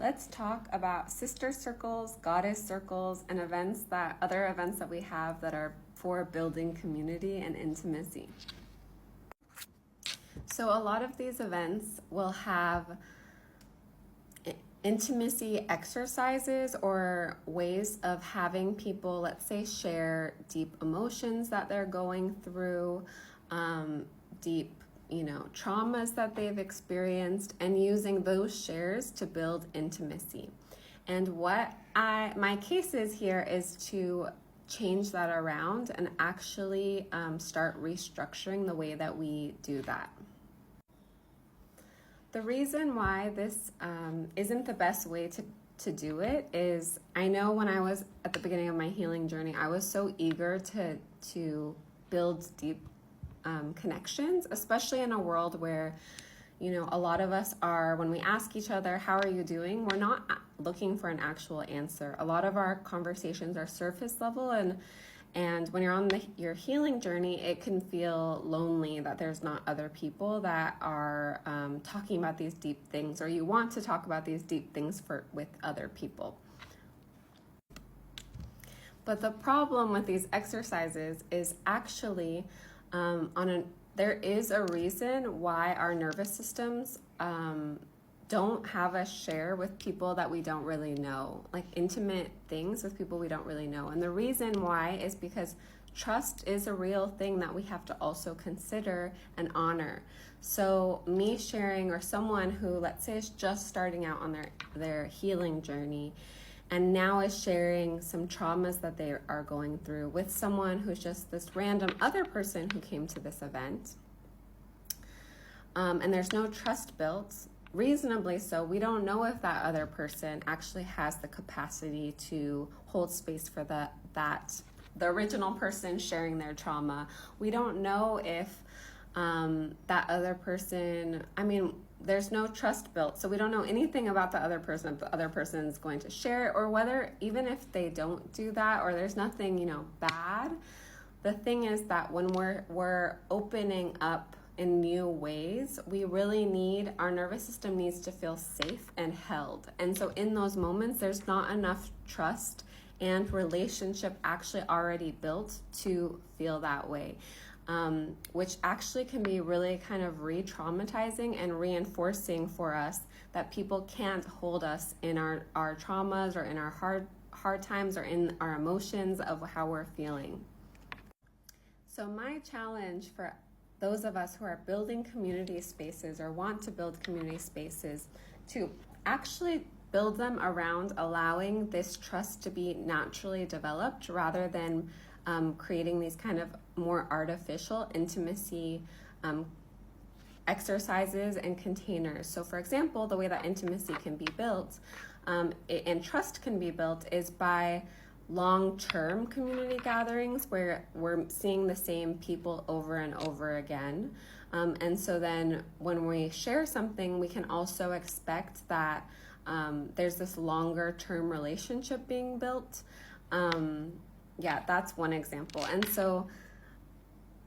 let's talk about sister circles, goddess circles, and other events that we have that are for building community and intimacy. So a lot of these events will have intimacy exercises or ways of having people, let's say, share deep emotions that they're going through, deep traumas that they've experienced, and using those shares to build intimacy. And what my case is here is to change that around and actually start restructuring the way that we do that. The reason why this isn't the best way to do it is, I know when I was at the beginning of my healing journey, I was so eager to build deep connections, especially in a world where, a lot of us are, when we ask each other, how are you doing? We're not looking for an actual answer. A lot of our conversations are surface level, and when you're on your healing journey, it can feel lonely that there's not other people that are talking about these deep things, or you want to talk about these deep things with other people. But the problem with these exercises is actually there is a reason why our nervous systems don't have us share with people that we don't really know, like intimate things with people we don't really know. And the reason why is because trust is a real thing that we have to also consider and honor. So me sharing, or someone who, let's say, is just starting out on their healing journey and now is sharing some traumas that they are going through with someone who's just this random other person who came to this event, and there's no trust built, reasonably so. We don't know if that other person actually has the capacity to hold space for the original person sharing their trauma. We don't know if that other person, there's no trust built, so we don't know anything about the other person, if the other person is going to share it, or whether, even if they don't do that, or there's nothing bad. The thing is that when we're opening up in new ways, we really need, our nervous system needs to feel safe and held. And so in those moments, there's not enough trust and relationship actually already built to feel that way, which actually can be really kind of re-traumatizing and reinforcing for us that people can't hold us in our traumas, or in our hard times, or in our emotions of how we're feeling. So my challenge for those of us who are building community spaces, or want to build community spaces, to actually build them around allowing this trust to be naturally developed, rather than creating these kind of more artificial intimacy exercises and containers. So for example, the way that intimacy can be built and trust can be built is by long-term community gatherings where we're seeing the same people over and over again. And so then when we share something, we can also expect that there's this longer-term relationship being built. That's one example. And so,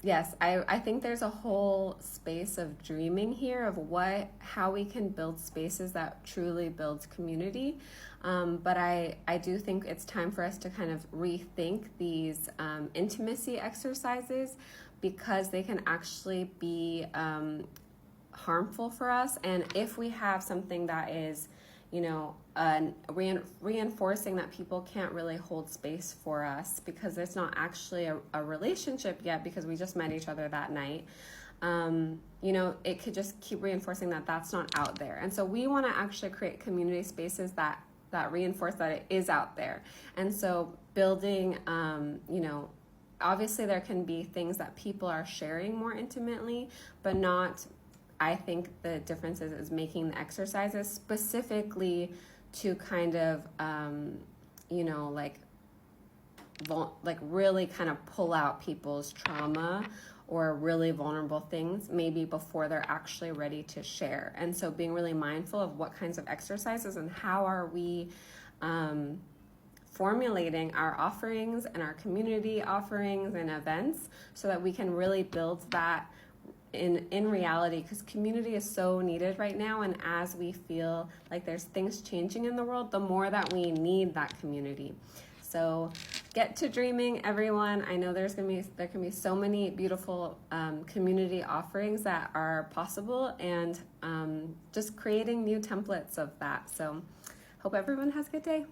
yes, I think there's a whole space of dreaming here of how we can build spaces that truly build community. But I do think it's time for us to kind of rethink these intimacy exercises, because they can actually be harmful for us. And if we have something that is, reinforcing that people can't really hold space for us because it's not actually a relationship yet, because we just met each other that night, it could just keep reinforcing that that's not out there. And so we want to actually create community spaces that reinforce that it is out there. And so building, obviously there can be things that people are sharing more intimately, but not, I think the difference is making the exercises specifically to kind of, really kind of pull out people's trauma or really vulnerable things, maybe before they're actually ready to share. And so being really mindful of what kinds of exercises and how are we formulating our offerings and our community offerings and events, so that we can really build that in reality, because community is so needed right now. And as we feel like there's things changing in the world, the more that we need that community. So get to dreaming, everyone. I know there can be so many beautiful community offerings that are possible, and just creating new templates of that. So hope everyone has a good day.